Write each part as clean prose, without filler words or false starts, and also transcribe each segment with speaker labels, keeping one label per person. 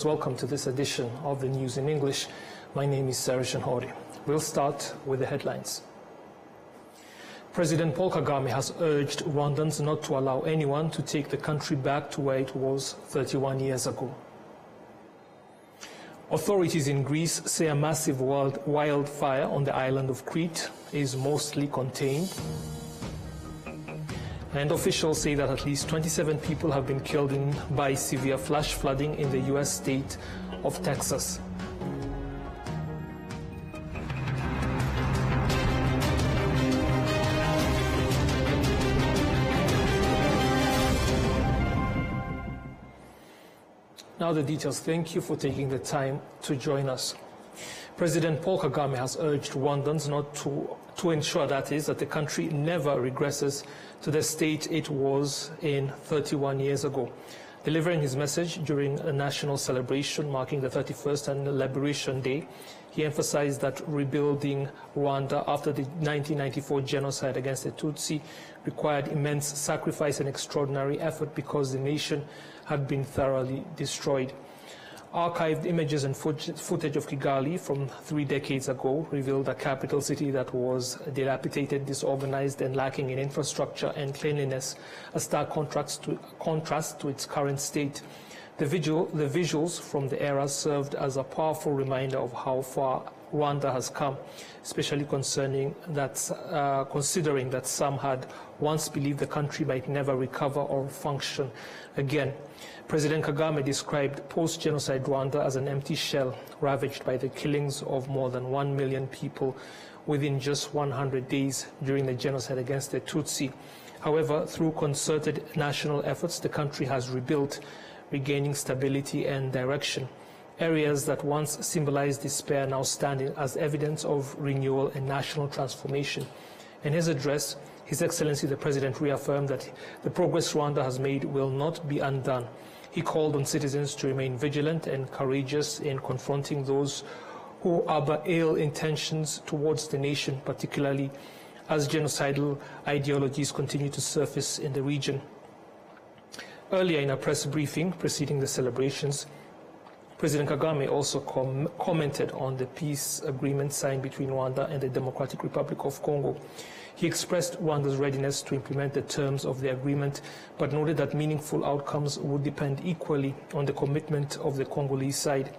Speaker 1: Welcome to this edition of the News in English. My name is Sarah Shanhori. We'll start with the headlines. President Paul Kagame has urged Rwandans not to allow anyone to take the country back to where it was 31 years ago. Authorities in Greece say a massive wildfire on the island of Crete is mostly contained. And officials say that at least 27 people have been killed by severe flash flooding in the U.S. state of Texas. Now the details. Thank you for taking the time to join us. President Paul Kagame has urged Rwandans not to ensure, that the country never regresses to the state it was in 31 years ago. Delivering his message during a national celebration marking the 31st and Liberation Day, he emphasized that rebuilding Rwanda after the 1994 genocide against the Tutsi required immense sacrifice and extraordinary effort because the nation had been thoroughly destroyed. Archived images and footage of Kigali from 3 decades ago revealed a capital city that was dilapidated, disorganized, and lacking in infrastructure and cleanliness, a stark contrast to its current state. The visuals from the era served as a powerful reminder of how far Rwanda has come, especially considering that some had once believed the country might never recover or function again. President Kagame described post-genocide Rwanda as an empty shell ravaged by the killings of more than 1 million people within just 100 days during the genocide against the Tutsi. However, through concerted national efforts, the country has rebuilt, regaining stability and direction. Areas that once symbolized despair now stand as evidence of renewal and national transformation. In his address, His Excellency the President reaffirmed that the progress Rwanda has made will not be undone. He called on citizens to remain vigilant and courageous in confronting those who harbor ill intentions towards the nation, particularly as genocidal ideologies continue to surface in the region. Earlier in a press briefing preceding the celebrations, President Kagame also commented on the peace agreement signed between Rwanda and the Democratic Republic of Congo. He expressed Rwanda's readiness to implement the terms of the agreement, but noted that meaningful outcomes would depend equally on the commitment of the Congolese side.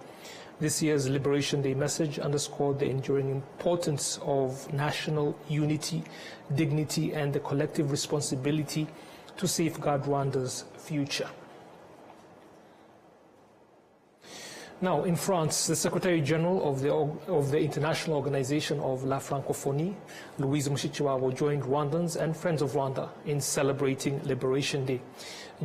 Speaker 1: This year's Liberation Day message underscored the enduring importance of national unity, dignity, and the collective responsibility to safeguard Rwanda's future. Now, in France, the Secretary General of the International Organization of La Francophonie, Louise Mushikiwabo, joined Rwandans and Friends of Rwanda in celebrating Liberation Day.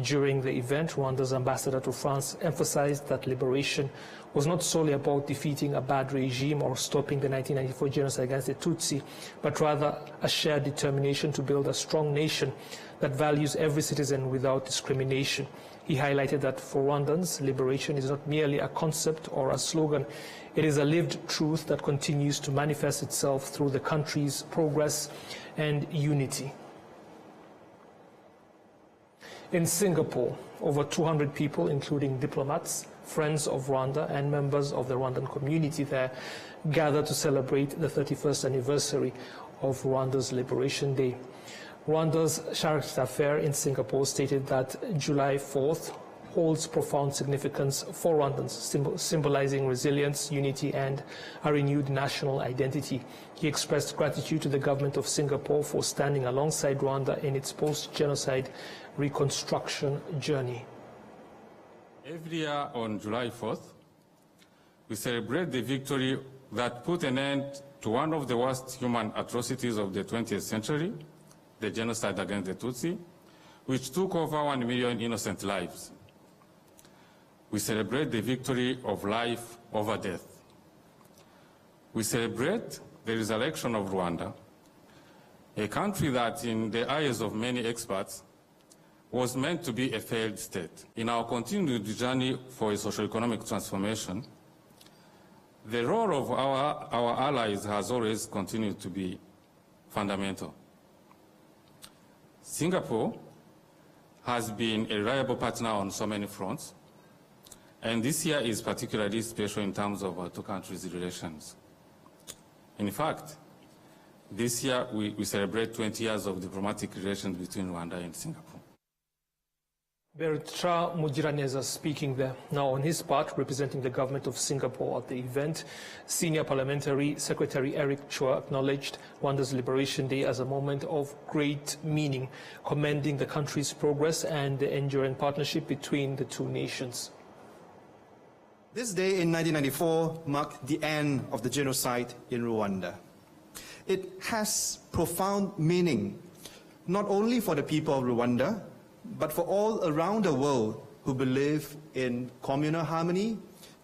Speaker 1: During the event, Rwanda's ambassador to France emphasized that liberation was not solely about defeating a bad regime or stopping the 1994 genocide against the Tutsi, but rather a shared determination to build a strong nation that values every citizen without discrimination. He highlighted that for Rwandans, liberation is not merely a concept or a slogan. It is a lived truth that continues to manifest itself through the country's progress and unity. In Singapore, over 200 people, including diplomats, friends of Rwanda, and members of the Rwandan community there, gathered to celebrate the 31st anniversary of Rwanda's Liberation Day. Rwanda's Charge d'Affaires in Singapore stated that July 4th holds profound significance for Rwandans, symbolizing resilience, unity, and a renewed national identity. He expressed gratitude to the government of Singapore for standing alongside Rwanda in its post-genocide reconstruction journey.
Speaker 2: Every year on July 4th, we celebrate the victory that put an end to one of the worst human atrocities of the 20th century, the genocide against the Tutsi, which took over 1 million innocent lives. We celebrate the victory of life over death. We celebrate the resurrection of Rwanda, a country that, in the eyes of many experts, was meant to be a failed state. In our continued journey for a socio-economic transformation, the role of our allies has always continued to be fundamental. Singapore has been a reliable partner on so many fronts, And this year is particularly special in terms of our two countries' relations. In fact, this year we celebrate 20 years of diplomatic relations between Rwanda and Singapore.
Speaker 1: Bertrand Mugiraneza speaking there. Now, on his part, representing the government of Singapore at the event, Senior Parliamentary Secretary Eric Chua acknowledged Rwanda's Liberation Day as a moment of great meaning, commending the country's progress and the enduring partnership between the two nations.
Speaker 3: This day in 1994 marked the end of the genocide in Rwanda. It has profound meaning, not only for the people of Rwanda, but for all around the world who believe in communal harmony,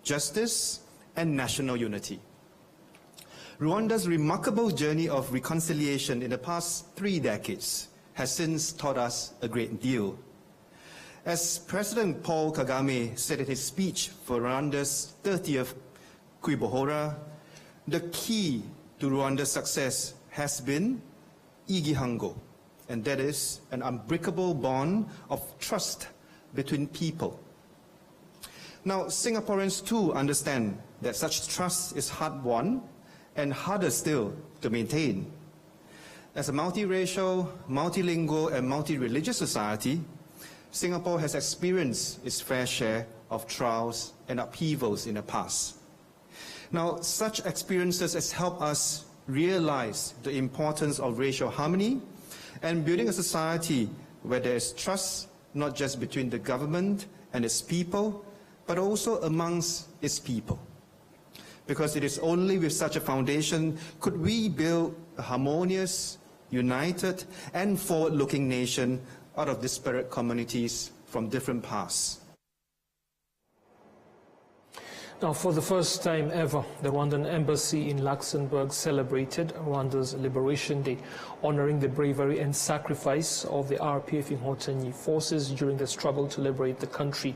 Speaker 3: justice, and national unity. Rwanda's remarkable journey of reconciliation in the past 3 decades has since taught us a great deal. As President Paul Kagame said in his speech for Rwanda's 30th Kwibohora, the key to Rwanda's success has been igihango, and that is an unbreakable bond of trust between people. Now, Singaporeans too understand that such trust is hard-won and harder still to maintain. As a multiracial, multilingual, and multi-religious society, Singapore has experienced its fair share of trials and upheavals in the past. Now, such experiences has helped us realize the importance of racial harmony and building a society where there is trust not just between the government and its people, but also amongst its people. Because it is only with such a foundation could we build a harmonious, united, and forward-looking nation out of disparate communities from different pasts.
Speaker 1: Now, for the first time ever, the Rwandan embassy in Luxembourg celebrated Rwanda's Liberation Day, honoring the bravery and sacrifice of the RPF Inkotanyi forces during the struggle to liberate the country.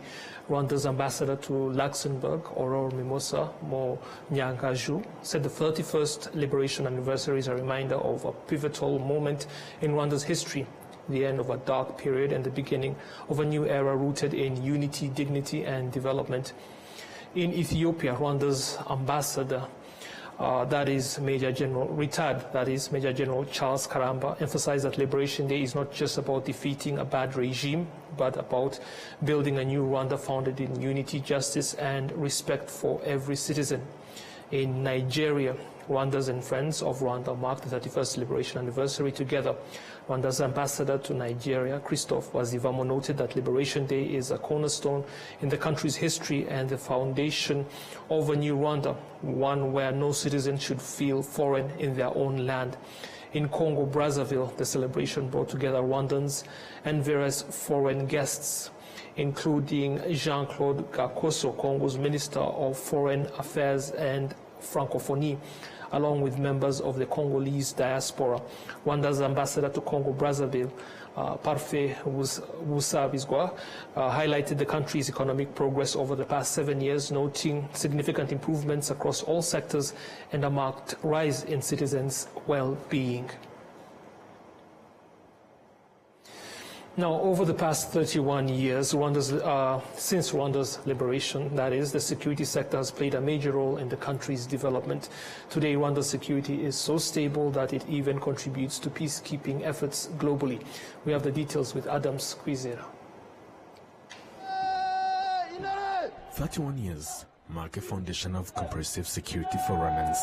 Speaker 1: Rwanda's ambassador to Luxembourg, Aurore Mimosa Nyangaju, said the 31st Liberation anniversary is a reminder of a pivotal moment in Rwanda's history, the end of a dark period and the beginning of a new era rooted in unity, dignity, and development. In Ethiopia, Rwanda's ambassador, retired Major General Charles Karamba, emphasized that Liberation Day is not just about defeating a bad regime, but about building a new Rwanda founded in unity, justice, and respect for every citizen. In Nigeria, Rwandans and Friends of Rwanda marked the 31st Liberation anniversary together. Rwanda's ambassador to Nigeria, Christophe Wazivamo, noted that Liberation Day is a cornerstone in the country's history and the foundation of a new Rwanda, one where no citizen should feel foreign in their own land. In Congo, Brazzaville, the celebration brought together Rwandans and various foreign guests, including Jean-Claude Gakoso, Congo's Minister of Foreign Affairs and Francophonie, along with members of the Congolese diaspora. Rwanda's ambassador to Congo Brazzaville, Parfait Busabizwa, highlighted the country's economic progress over the past 7 years, noting significant improvements across all sectors and a marked rise in citizens' well-being. Now, over the past 31 years, since Rwanda's liberation, that is, the security sector has played a major role in the country's development. Today, Rwanda's security is so stable that it even contributes to peacekeeping efforts globally. We have the details with Adams Kwizera.
Speaker 4: 31 years mark a foundation of comprehensive security for Rwandans.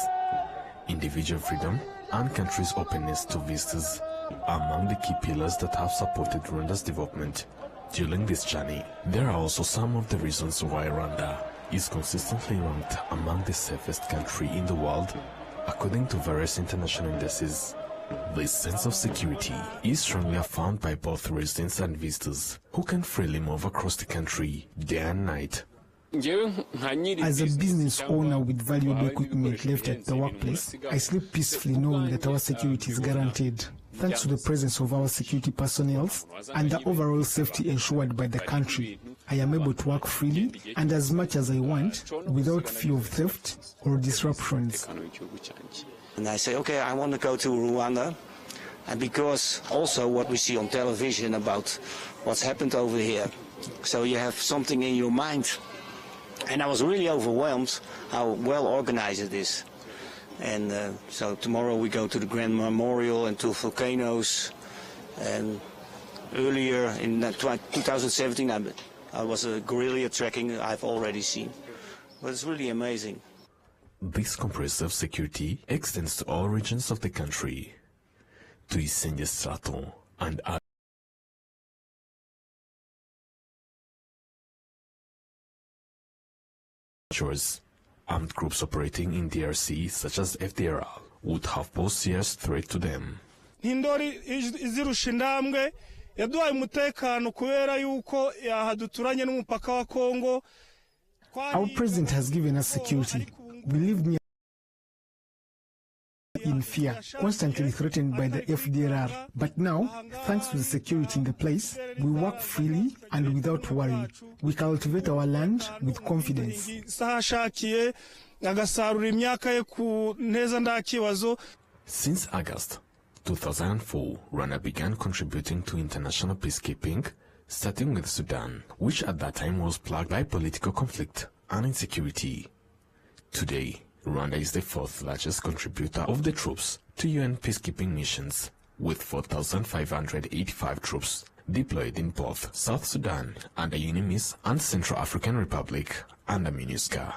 Speaker 4: Individual freedom and country's openness to visitors are among the key pillars that have supported Rwanda's development during this journey. There are also some of the reasons why Rwanda is consistently ranked among the safest country in the world, according to various international indices. This sense of security is strongly affirmed by both residents and visitors, who can freely move across the country day and night.
Speaker 5: As a business owner with valuable equipment left at the workplace, I sleep peacefully knowing that our security is guaranteed. Thanks to the presence of our security personnel and the overall safety ensured by the country, I am able to work freely and as much as I want without fear of theft or disruptions.
Speaker 6: And I say, okay, I want to go to Rwanda, and because also what we see on television about what's happened over here, so you have something in your mind And I was really overwhelmed how well organized it is. And so tomorrow we go to the Grand Memorial and to volcanoes. And earlier in 2017 I was a guerrilla trekking I've already seen. But it's really amazing.
Speaker 4: This comprehensive security extends to all regions of the country, to Isenye Strato and others. Armed groups operating in DRC, such as FDLR, would have posed serious threat to them.
Speaker 7: Hindori izirusha intambwe yaduhaye umutekano kubera yuko haduturanye n'umupaka wa Kongo.
Speaker 5: Our president has given us security. We live near in fear, constantly threatened by the FDLR. But now, thanks to the security in the place, we work freely and without worry. We cultivate our land with confidence.
Speaker 4: Since August 2004, Rwanda began contributing to international peacekeeping, starting with Sudan, which at that time was plagued by political conflict and insecurity. Today, Rwanda is the fourth largest contributor of the troops to UN peacekeeping missions, with 4,585 troops deployed in both South Sudan under UNMISS and Central African Republic under MINUSCA.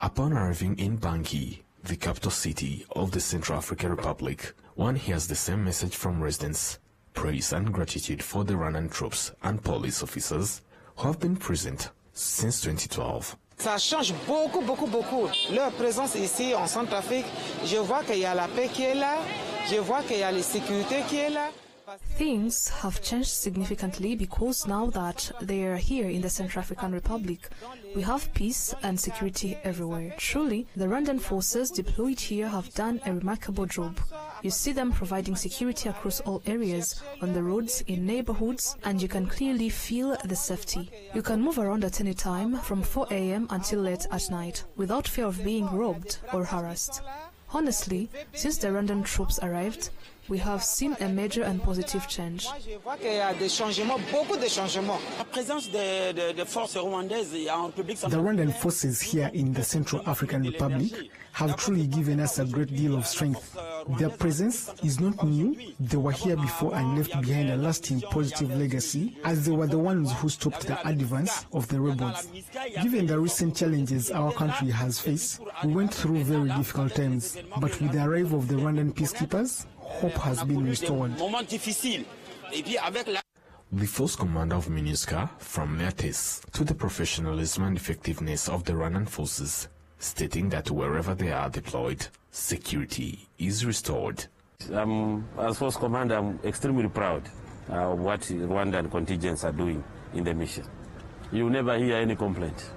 Speaker 4: Upon arriving in Bangui, the capital city of the Central African Republic, one hears the same message from residents: praise and gratitude for the Rwandan troops and police officers who have been present since 2012.
Speaker 8: Ça change beaucoup, beaucoup, beaucoup. Leur présence ici en Centrafrique, je vois qu'il y a la paix qui est là, je vois qu'il y a la sécurité qui est là.
Speaker 9: Things have changed significantly because now that they are here in the Central African Republic, we have peace and security everywhere. Truly, the Rwandan forces deployed here have done a remarkable job. You see them providing security across all areas, on the roads, in neighborhoods, and you can clearly feel the safety. You can move around at any time from 4 a.m. until late at night, without fear of being robbed or harassed. Honestly, since the Rwandan troops arrived, we have seen a major and positive change.
Speaker 5: The Rwandan forces here in the Central African Republic have truly given us a great deal of strength. Their presence is not new. They were here before and left behind a lasting positive legacy, as they were the ones who stopped the advance of the rebels. Given the recent challenges our country has faced, we went through very difficult times, but with the arrival of the Rwandan peacekeepers, hope has been restored.
Speaker 4: The force commander of MINUSCA, from their tests to the professionalism and effectiveness of the Rwandan forces, stating that wherever they are deployed, security is restored.
Speaker 10: As force commander, I'm extremely proud of what Rwandan contingents are doing in the mission. You will never hear any complaint,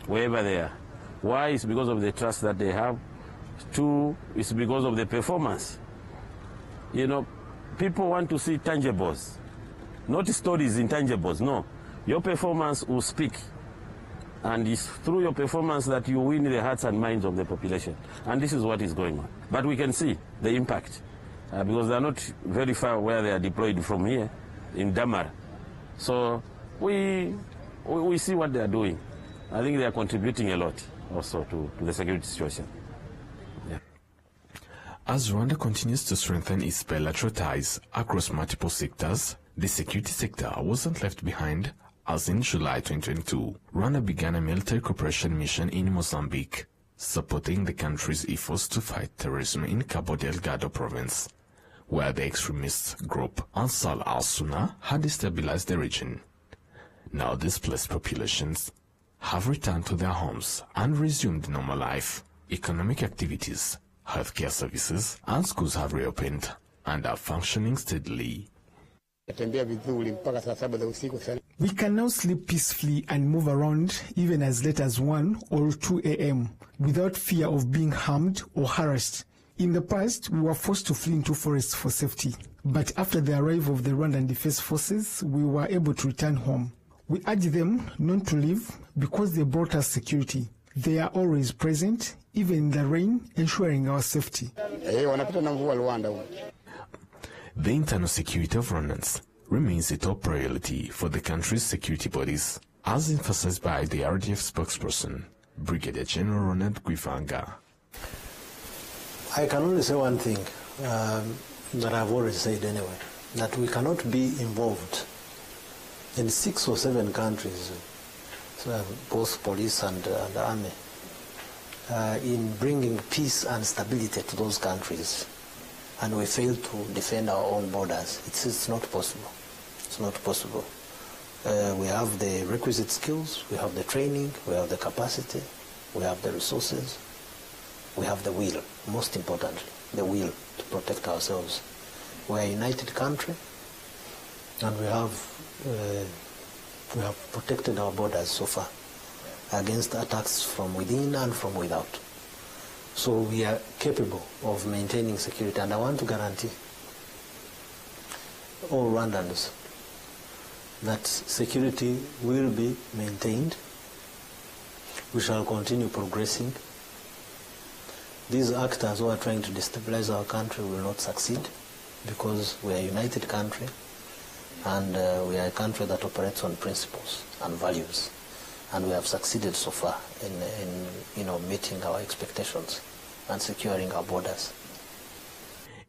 Speaker 10: wherever they are. Why? It's because of the trust that they have. Two, it's because of the performance. You know, people want to see tangibles, not stories intangibles, no. Your performance will speak, and it's through your performance that you win the hearts and minds of the population. And this is what is going on. But we can see the impact, because they are not very far where they are deployed from here, in Damar. So we see what they are doing. I think they are contributing a lot also to the security situation.
Speaker 4: As Rwanda continues to strengthen its bilateral ties across multiple sectors, the security sector wasn't left behind, as in July 2022, Rwanda began a military cooperation mission in Mozambique, supporting the country's efforts to fight terrorism in Cabo Delgado province, where the extremist group Ansar al-Sunnah had destabilized the region. Now displaced populations have returned to their homes and resumed normal life. Economic activities, healthcare services, and schools have reopened and are functioning steadily.
Speaker 5: We can now sleep peacefully and move around even as late as 1 or 2 a.m. without fear of being harmed or harassed. In the past, we were forced to flee into forests for safety. But after the arrival of the Rwandan Defense Forces, we were able to return home. We urge them not to leave because they brought us security. They are always present, even in the rain, ensuring our safety.
Speaker 4: The internal security of Rwandans remains a top priority for the country's security bodies. as emphasized by the RDF spokesperson, Brigadier General Ronald Gwivanga.
Speaker 11: I can only say one thing that I've already said anyway, that we cannot be involved in 6 or 7 countries, both police and army, in bringing peace and stability to those countries, and we fail to defend our own borders. It's not possible. It's not possible. We have the requisite skills, we have the training, we have the capacity, we have the resources, we have the will, most importantly, the will to protect ourselves. We're a united country, and we have protected our borders so far against attacks from within and from without. So we are capable of maintaining security, and I want to guarantee all Rwandans that security will be maintained. We shall continue progressing. These actors who are trying to destabilize our country will not succeed, because we are a united country, and we are a country that operates on principles and values, and we have succeeded so far in meeting our expectations and securing our borders.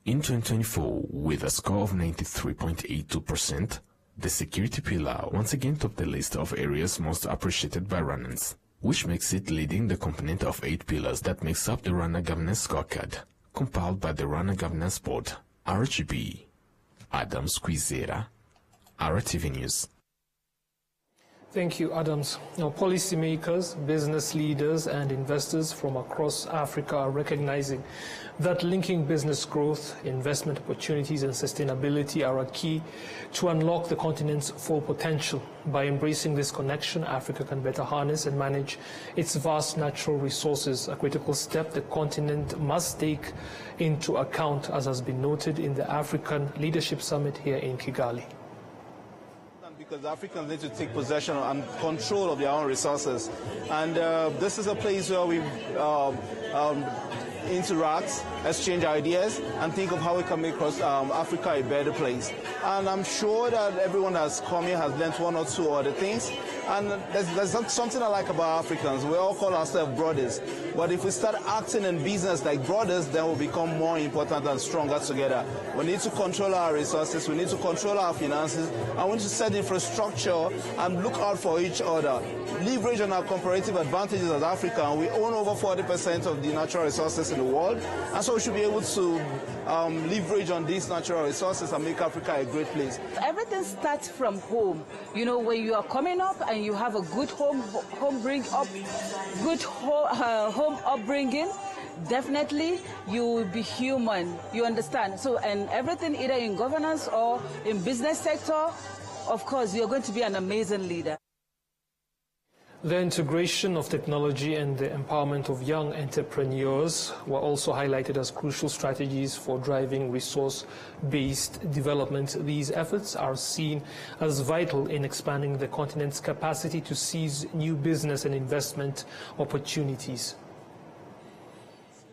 Speaker 4: In 2024, with a score of 93.82%, the security pillar once again topped the list of areas most appreciated by Rwandans, which makes it leading the component of 8 pillars that makes up the Rwanda Governance Scorecard, compiled by the Rwanda Governance Board, RGB. Adams Kwizera, RTV News.
Speaker 1: Thank you, Adams. Now, policymakers, business leaders, and investors from across Africa are recognizing that linking business growth, investment opportunities, and sustainability are a key to unlock the continent's full potential. By embracing this connection, Africa can better harness and manage its vast natural resources, a critical step the continent must take into account, as has been noted in the African Leadership Summit here in Kigali.
Speaker 12: Because Africans need to take possession and control of their own resources. And this is a place where we interact, exchange ideas, and think of how we can make Africa a better place. And I'm sure that everyone that's come here has learned 1 or 2 other things. And there's something I like about Africans. We all call ourselves brothers. But if we start acting in business like brothers, then we'll become more important and stronger together. We need to control our resources, we need to control our finances, and we need to set infrastructure and look out for each other. Leverage on our comparative advantages as Africa. We own over 40% of the natural resources in the world, and so we should be able to leverage on these natural resources and make Africa a great place.
Speaker 13: Everything starts from home. You know, when you are coming up and you have a good home upbringing, definitely you will be human. You understand? So, and everything, either in governance or in business sector, of course, you're going to be an amazing leader.
Speaker 1: The integration of technology and the empowerment of young entrepreneurs were also highlighted as crucial strategies for driving resource-based development. These efforts are seen as vital in expanding the continent's capacity to seize new business and investment opportunities.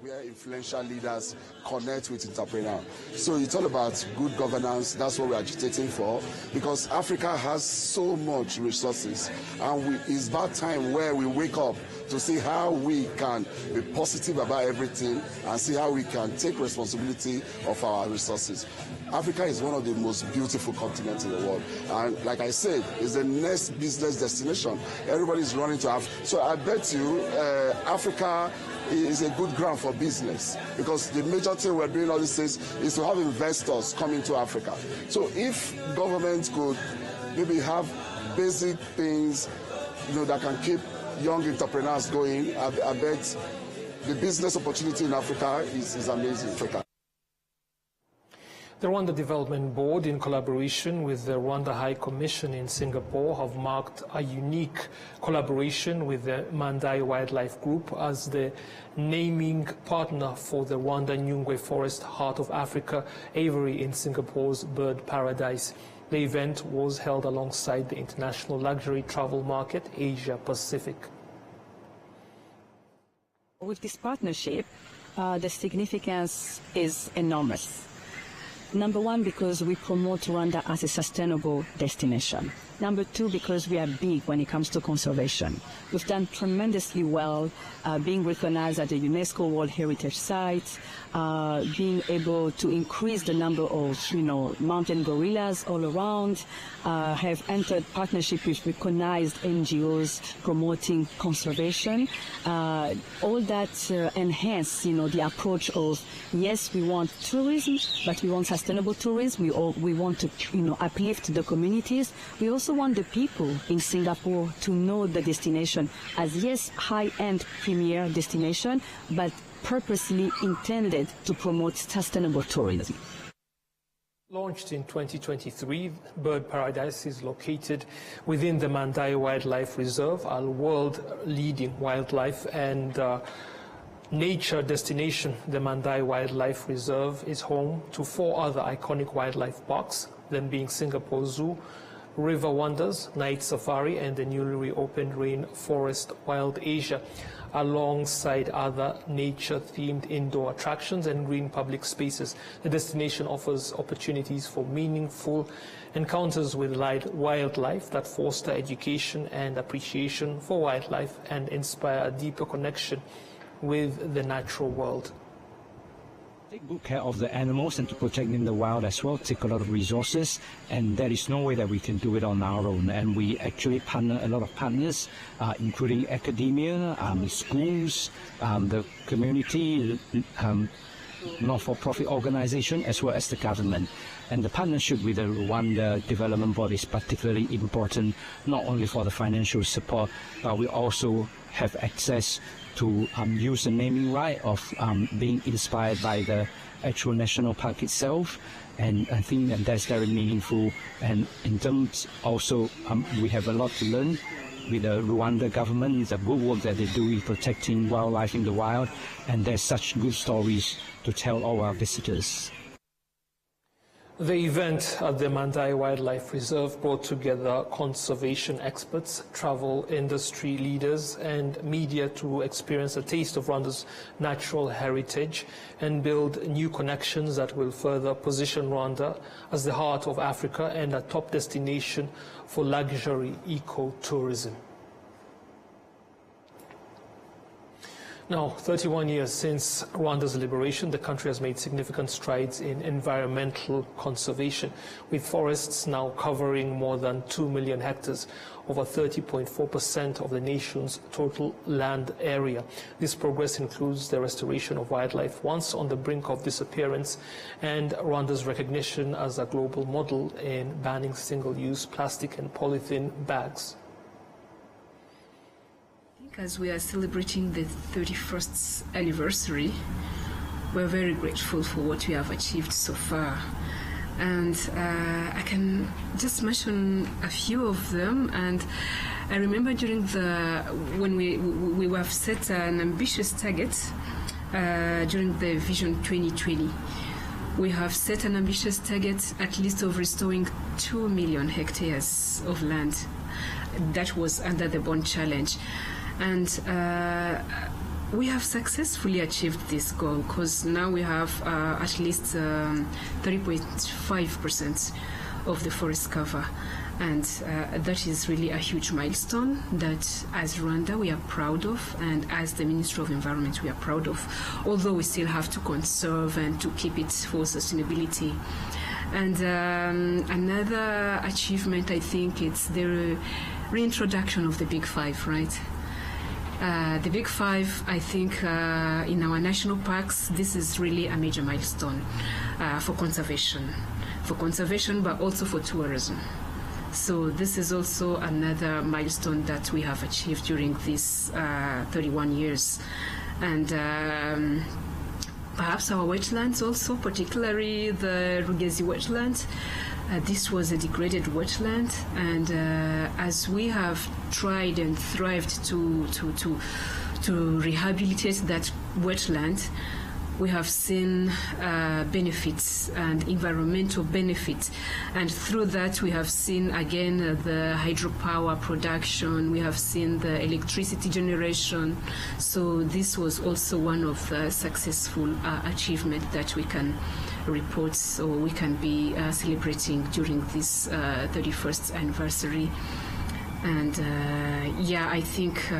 Speaker 14: Where influential leaders connect with entrepreneurs. So it's all about good governance. That's what we're agitating for, because Africa has so much resources, and it's about time where we wake up to see how we can be positive about everything and see how we can take responsibility of our resources. Africa is one of the most beautiful continents in the world, and like I said, it's the next business destination. Everybody's running to Africa. So I bet you Africa is a good ground for business, because the major thing we're doing all these days is to have investors coming to Africa. So if governments could maybe have basic things, that can keep young entrepreneurs going, I bet the business opportunity in Africa is amazing.
Speaker 1: The Rwanda Development Board, in collaboration with the Rwanda High Commission in Singapore, have marked a unique collaboration with the Mandai Wildlife Group as the naming partner for the Rwanda Nyungwe Forest Heart of Africa aviary in Singapore's bird paradise. The event was held alongside the international luxury travel market, Asia Pacific.
Speaker 15: With this partnership, the significance is enormous. Number one, because we promote Rwanda as a sustainable destination. Number two, because we are big when it comes to conservation. We've done tremendously well, being recognized as a UNESCO World Heritage Site, being able to increase the number of, mountain gorillas all around, have entered partnership with recognized NGOs promoting conservation. All that enhance, the approach of, yes, we want tourism, but we want sustainable tourism. We want to, uplift the communities. We also want the people in Singapore to know the destination as, yes, high-end premier destination, but purposely intended to promote sustainable tourism.
Speaker 1: Launched in 2023, Bird Paradise is located within the Mandai Wildlife Reserve, a world-leading wildlife and nature destination. The Mandai Wildlife Reserve is home to 4 other iconic wildlife parks, them being Singapore Zoo, River Wonders, Night Safari, and the newly reopened Rainforest Wild Asia, alongside other nature-themed indoor attractions and green public spaces. The destination offers opportunities for meaningful encounters with wildlife that foster education and appreciation for wildlife and inspire a deeper connection with the natural world.
Speaker 16: Take good care of the animals and to protect them in the wild as well take a lot of resources, and there is no way that we can do it on our own. And we actually partner a lot of partners, including academia, schools, the community, not-for-profit organization, as well as the government. And the partnership with the Rwanda development body is particularly important, not only for the financial support, but we also have access to use the naming right of being inspired by the actual national park itself. And I think that that's very meaningful. And in terms also, we have a lot to learn with the Rwanda government, the good work that they do in protecting wildlife in the wild. And there's such good stories to tell all our visitors.
Speaker 1: The event at the Mandai Wildlife Reserve brought together conservation experts, travel industry leaders and media to experience a taste of Rwanda's natural heritage and build new connections that will further position Rwanda as the heart of Africa and a top destination for luxury eco-tourism. Now, 31 years since Rwanda's liberation, the country has made significant strides in environmental conservation, with forests now covering more than 2 million hectares, over 30.4% of the nation's total land area. This progress includes the restoration of wildlife once on the brink of disappearance and Rwanda's recognition as a global model in banning single-use plastic and polythene bags.
Speaker 17: As we are celebrating the 31st anniversary, we're very grateful for what we have achieved so far. And I can just mention a few of them. And I remember when we have set an ambitious target during the Vision 2020. We have set an ambitious target at least of restoring 2 million hectares of land. That was under the Bond Challenge. And we have successfully achieved this goal because now we have at least 30.5% of the forest cover. And that is really a huge milestone that as Rwanda we are proud of, and as the Ministry of Environment we are proud of, although we still have to conserve and to keep it for sustainability. And another achievement, I think, it's the reintroduction of the Big Five, right? The Big Five, I think, in our national parks, this is really a major milestone for conservation, but also for tourism. So this is also another milestone that we have achieved during these 31 years. And perhaps our wetlands also, particularly the Rugezi wetland. This was a degraded wetland, and as we have tried and thrived to rehabilitate that wetland, we have seen benefits and environmental benefits, and through that we have seen again the hydropower production, we have seen the electricity generation. So this was also one of the successful achievements that we can reports, or we can be celebrating during this 31st anniversary. And yeah, I think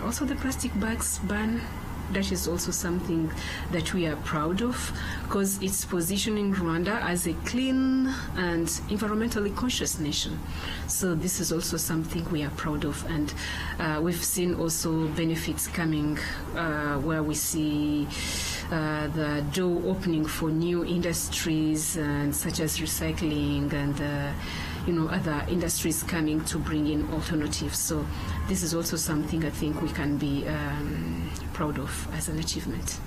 Speaker 17: also the plastic bags ban, that is also something that we are proud of, because it's positioning Rwanda as a clean and environmentally conscious nation. So this is also something we are proud of, and we've seen also benefits coming where we see the door opening for new industries, and such as recycling and other industries coming to bring in alternatives. So this is also something I think we can be proud of as an achievement.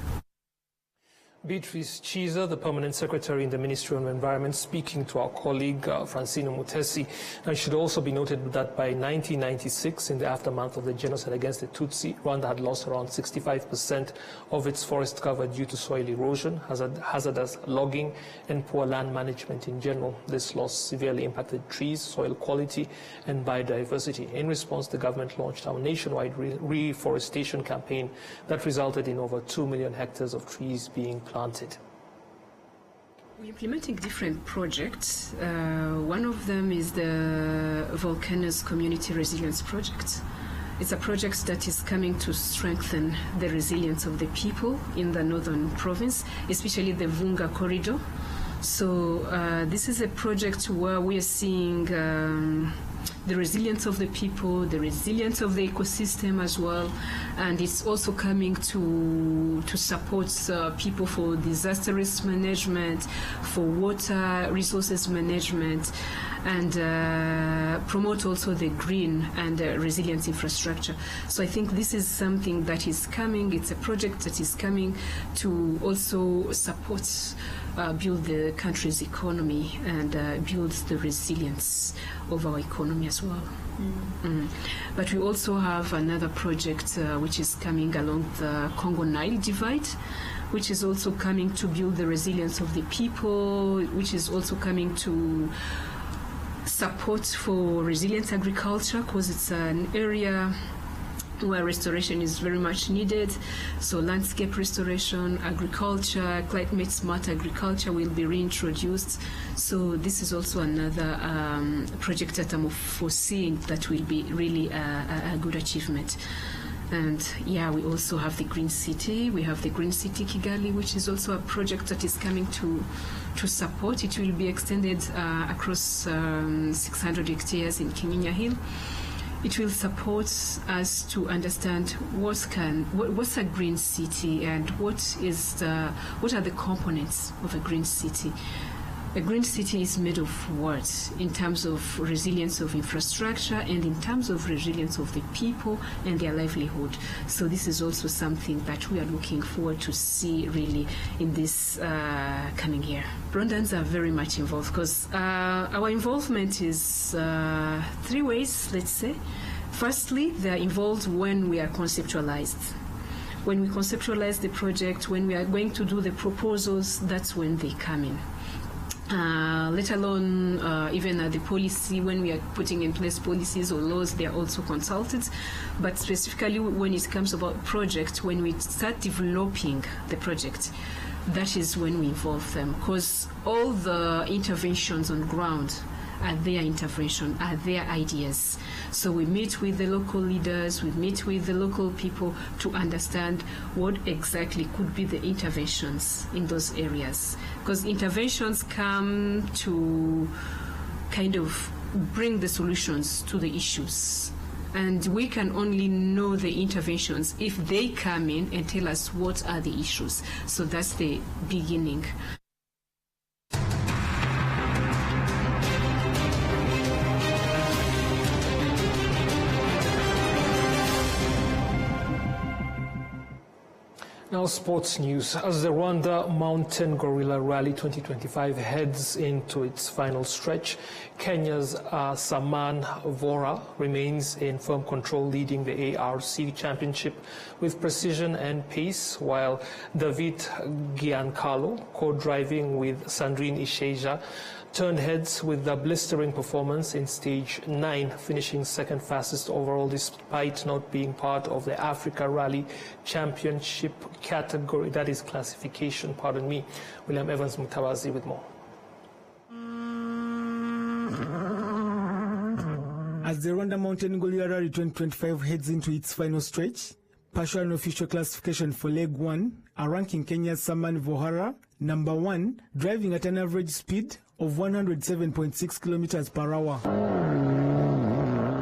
Speaker 1: Beatrice Chiza, the Permanent Secretary in the Ministry of Environment, speaking to our colleague Francino Mutesi. Now, it should also be noted that by 1996, in the aftermath of the genocide against the Tutsi, Rwanda had lost around 65% of its forest cover due to soil erosion, hazardous logging, and poor land management in general. This loss severely impacted trees, soil quality, and biodiversity. In response, the government launched our nationwide reforestation campaign that resulted in over 2 million hectares of trees being planted.
Speaker 17: We're implementing different projects. One of them is the Volcanoes Community Resilience Project. It's a project that is coming to strengthen the resilience of the people in the northern province, especially the Vunga corridor. So this is a project where we are seeing the resilience of the people, the resilience of the ecosystem as well, and it's also coming to support people for disaster risk management, for water resources management, and promote also the green and resilient infrastructure. So I think this is something that is coming. It's a project that is coming to also support build the country's economy and build the resilience of our economy as well. But we also have another project which is coming along the Congo-Nile divide, which is also coming to build the resilience of the people, which is also coming to support for resilient agriculture, because it's an area where restoration is very much needed. So landscape restoration, agriculture, climate smart agriculture will be reintroduced. So this is also another project that I'm foreseeing that will be really a good achievement. And yeah, we also have the Green City. We have the Green City Kigali, which is also a project that is coming to support. It will be extended across 600 hectares in Kinyinya Hill. It will support us to understand what's a green city and what are the components of a green city. A green city is made of what in terms of resilience of infrastructure and in terms of resilience of the people and their livelihood. So this is also something that we are looking forward to see really in this coming year. Rwandans are very much involved because our involvement is 3 ways, let's say. Firstly, they're involved when we are conceptualized. When we conceptualize the project, when we are going to do the proposals, that's when they come in. Let alone even the policy, when we are putting in place policies or laws, they are also consulted. But specifically when it comes about project, when we start developing the project, that is when we involve them, because all the interventions on ground are their intervention, are their ideas. So we meet with the local leaders, we meet with the local people to understand what exactly could be the interventions in those areas. Because interventions come to kind of bring the solutions to the issues. And we can only know the interventions if they come in and tell us what are the issues. So that's the beginning.
Speaker 1: Now, sports news. As the Rwanda Mountain Gorilla Rally 2025 heads into its final stretch, Kenya's Saman Vora remains in firm control, leading the ARC Championship with precision and pace, while David Giancarlo, co-driving with Sandrine Isheja, turned heads with the blistering performance in Stage 9, finishing second fastest overall despite not being part of the Africa Rally Championship category. That is classification, pardon me. William Evans Mutawazi with more.
Speaker 5: As the Rwanda Mountain Golia Rally 2025 heads into its final stretch, partial and official classification for Leg 1 are ranking Kenya's Saman Vohara number 1, driving at an average speed of 107.6 kilometers per hour.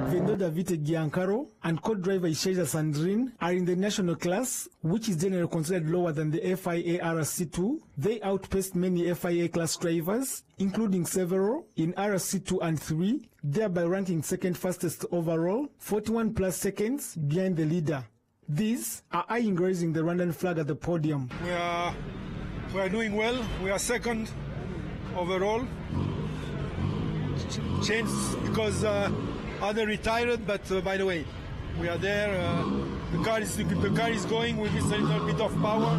Speaker 5: Vendo Davide Giancaro and co-driver Isheja Sandrine are in the national class, which is generally considered lower than the FIA RC2. They outpaced many FIA class drivers, including several in RC2 and 3, thereby ranking second fastest overall, 41 plus seconds behind the leader. These are eyeing raising the Rwandan flag at the podium.
Speaker 7: We are doing well. We are second overall. Changed because other retired, but by the way, we are there. The car is going. We miss a little bit of power,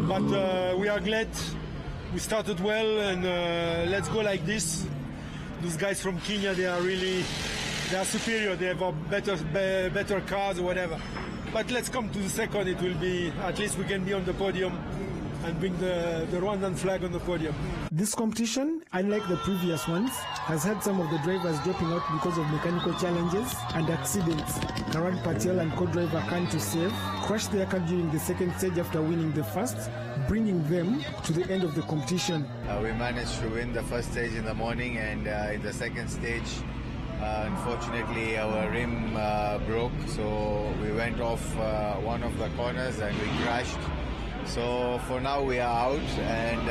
Speaker 7: but we are glad we started well, and let's go like this. Those guys from Kenya, they are superior. They have better cars or whatever. But let's come to the second. It will be, at least we can be on the podium and bring the Rwandan flag on the podium.
Speaker 5: This competition, unlike the previous ones, has had some of the drivers dropping out because of mechanical challenges and accidents. Karan Patel and co-driver Khan to Save crashed their car during the second stage after winning the first, bringing them to the end of the competition.
Speaker 18: We managed to win the first stage in the morning, and in the second stage, unfortunately, our rim broke, so we went off one of the corners and we crashed. So for now we are out, and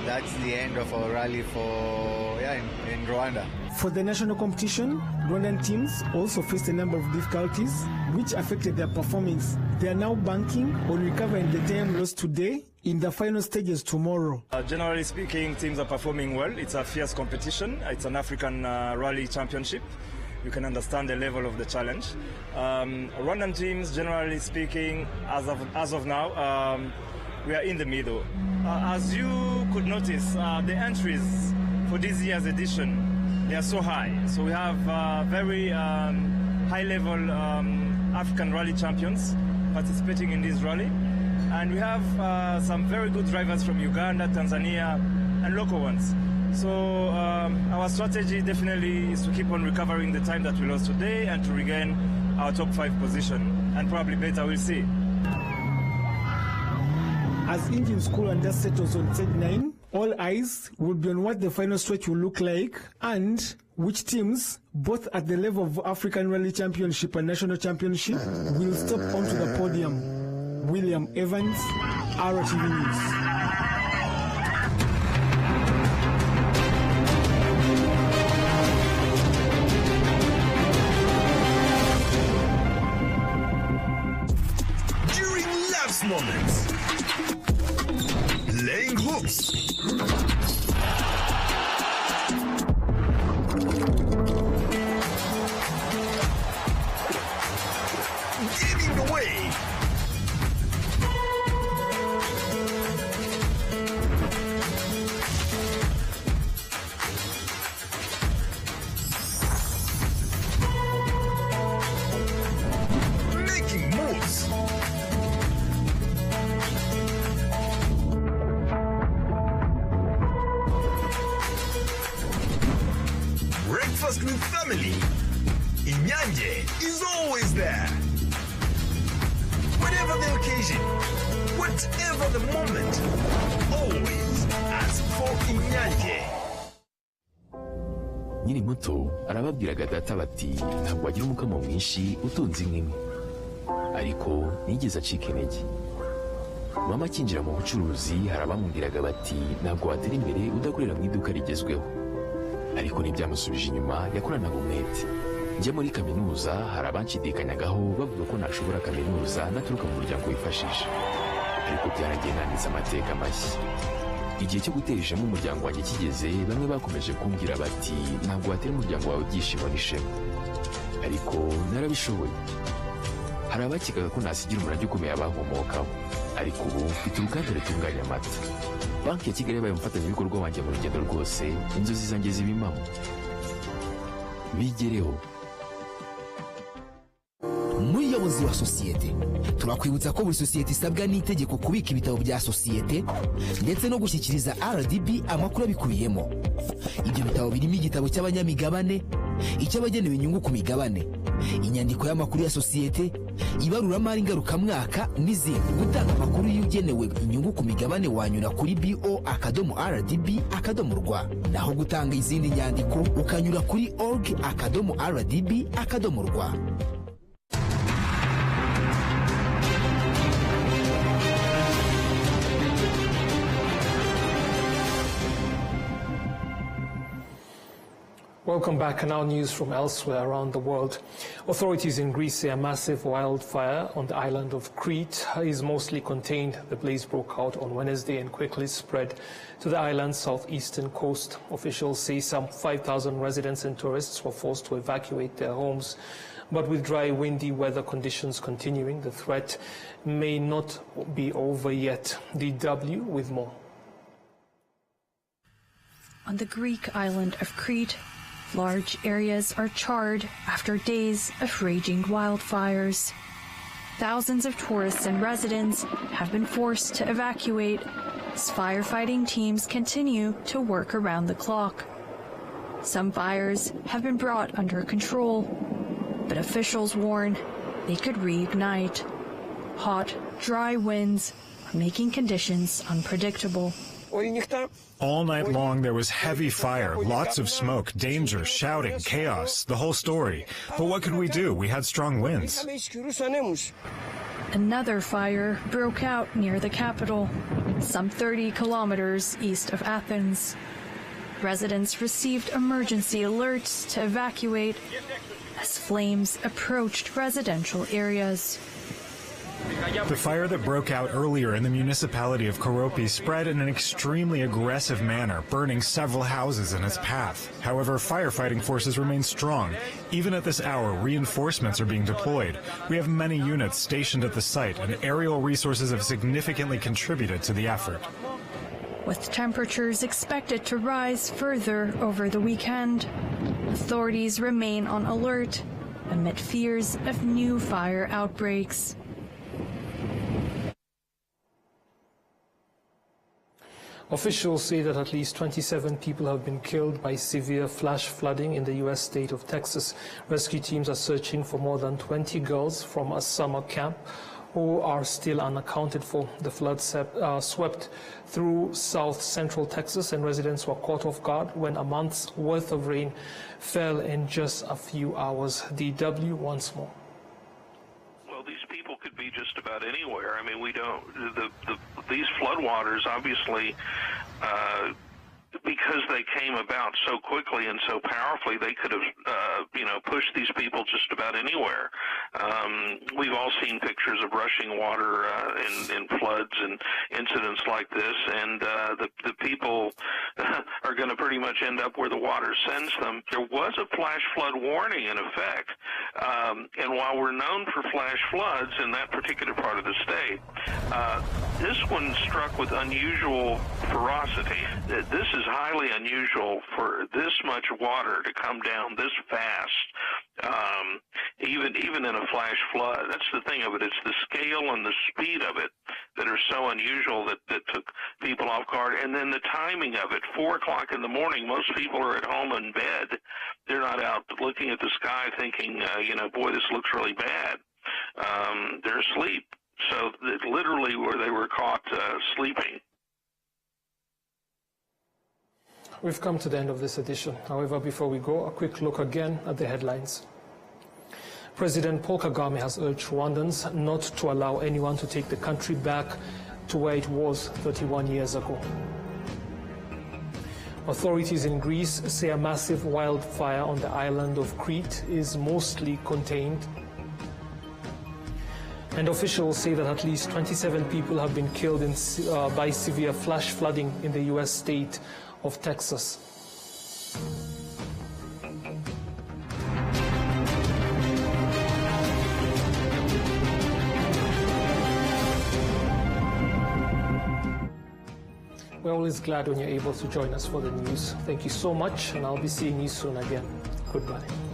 Speaker 18: that's the end of our rally in Rwanda.
Speaker 5: For the national competition, Rwandan teams also faced a number of difficulties which affected their performance. They are now banking on recovering the time lost today in the final stages tomorrow.
Speaker 19: Generally speaking, teams are performing well. It's a fierce competition. It's an African Rally Championship. You can understand the level of the challenge. Rwandan teams, generally speaking, as of now, we are in the middle. As you could notice, the entries for this year's edition, they are so high. So we have very high-level African Rally champions participating in this rally. And we have some very good drivers from Uganda, Tanzania, and local ones. So our strategy definitely is to keep on recovering the time that we lost today and to regain our top 5 position, and probably better, we'll see.
Speaker 5: As engines cool and dust settles on stage 9, all eyes will be on what the final stretch will look like and which teams, both at the level of African Rally Championship and National Championship, will step onto the podium. William Evans, RwandaTV News.
Speaker 20: Moments. Laying hooks. Giving away. Making moves. Breakfast with family. Inyanje is always there. Whatever the occasion, whatever the moment, always ask for Inyanje.
Speaker 21: Nyiri muto arababwiraga data bati ntabwo wagira umukamo mwinshi utunze inka imwe, ariko nigeze acika intege. Mama akinjira mu bucuruzi harabamubwiraga bati ntabwo watera imbere udakorera mu iduka rigezweho, ariko ntibyamusubije inyuma, yakoranaga umwete. Njya muri kaminuza hari abanshidikanyagaho bavuga ko nashobora kaminuza ndaturuka mu muryango wifashisha, ariko byaragiye nanditse amateka mashya. Igihe cyo gutera ishema umuryango wanjye kigeze, bamwe bakomeje kumbwira bati ntabwo watera umuryango wawe ibyishimo n'ishema, ariko narabishoboye. hari abakekaga ko nasigira umurage ukomeye abankomokaho, ariko ubu mfite uruganda rutunganya amata. Banki ya Kigali yabaye umufatanyabikorwa wanjye mu rugendo rwose, inzozi zanjye ziba impamo. Bigereho.
Speaker 2: Muyobozi wa sosiyete, turakwibutsa ko buri sosiyete isabwa n'itegeko kubika ibitabo bya sosiyete ndetse no gushyikiriza RDB amakuru abikubiyemo. Ibyo bitabo birimo igitabo cy'abanyamigabane, icy'abagenewe inyungu ku migabane, inyandiko y'amakuru ya sosiyete, ibaruramari ngarukamwaka n'izindi. Gutanga amakuru y'ugenewe inyungu ku migabane wanyura kuri bo.rdb.rw, naho gutanga izindi nyandiko ukanyura kuri org.rdb.rw.
Speaker 1: Welcome back, and now news from elsewhere around the world. Authorities in Greece say a massive wildfire on the island of Crete is mostly contained. The blaze broke out on Wednesday and quickly spread to the island's southeastern coast. Officials say some 5,000 residents and tourists were forced to evacuate their homes. But with dry, windy weather conditions continuing, the threat may not be over yet. DW with more.
Speaker 22: On the Greek island of Crete, large areas are charred after days of raging wildfires. Thousands of tourists and residents have been forced to evacuate as firefighting teams continue to work around the clock. Some fires have been brought under control, but officials warn they could reignite. Hot, dry winds are making conditions unpredictable.
Speaker 23: All night long there was heavy fire, lots of smoke, danger, shouting, chaos, the whole story. But what could we do? We had strong winds.
Speaker 22: Another fire broke out near the capital, some 30 kilometers east of Athens. Residents received emergency alerts to evacuate as flames approached residential areas.
Speaker 23: The fire that broke out earlier in the municipality of Koropi spread in an extremely aggressive manner, burning several houses in its path. However, firefighting forces remain strong. Even at this hour, reinforcements are being deployed. We have many units stationed at the site, and aerial resources have significantly contributed to the effort.
Speaker 22: With temperatures expected to rise further over the weekend, authorities remain on alert amid fears of new fire outbreaks.
Speaker 1: Officials say that at least 27 people have been killed by severe flash flooding in the U.S. state of Texas. Rescue teams are searching for more than 20 girls from a summer camp who are still unaccounted for. The flood swept through south central Texas, and residents were caught off guard when a month's worth of rain fell in just a few hours. DW once more.
Speaker 24: Be just about anywhere. I mean, we don't. These floodwaters, obviously, because they came about so quickly and so powerfully, they could have, pushed these people just about anywhere. We've all seen pictures of rushing water in floods and incidents like this, and the people are going to pretty much end up where the water sends them. There was a flash flood warning in effect, and while we're known for flash floods in that particular part of the state, this one struck with unusual ferocity. This is highly unusual for this much water to come down this fast, even in a flash flood. That's the thing of it. It's the scale and the speed of it that are so unusual that took people off guard. And then the timing of it, 4 o'clock in the morning, most people are at home in bed. They're not out looking at the sky thinking, boy, this looks really bad. They're asleep. So literally where they were caught sleeping.
Speaker 1: We've come to the end of this edition. However, before we go, a quick look again at the headlines. President Paul Kagame has urged Rwandans not to allow anyone to take the country back to where it was 31 years ago. Authorities in Greece say a massive wildfire on the island of Crete is mostly contained. And officials say that at least 27 people have been killed by severe flash flooding in the U.S. state of Texas. We're always glad when you're able to join us for the news. Thank you so much, and I'll be seeing you soon again. Goodbye.